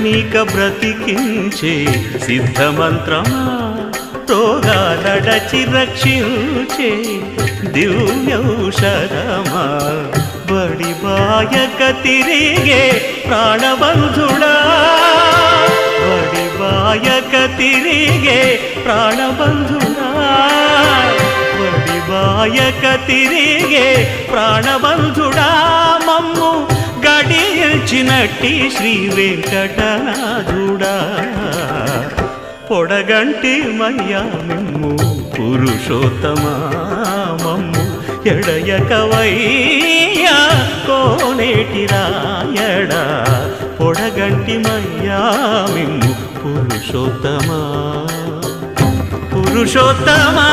నీక బ్రతికించే సిద్ధమంత్రమా రోగాలడచి రక్షించే దివ్యౌషధమా బడి బాయక తిరిగే ప్రాణబంధుడా బడి బాయక తిరిగే ప్రాణబంధుడా బడి బాయక తిరిగే ప్రాణబంధుడా మమ్ము గడిచినట్టి శ్రీ వెంకటనాథుడా పొడగంటి మయ్యా మిమ్ము పురుషోత్తమా మమ్ము ఎడయకవయ్యా కోనేటి రాయడా పొడగంటి మయ్యా మిమ్ము పురుషోత్తమా పురుషోత్తమా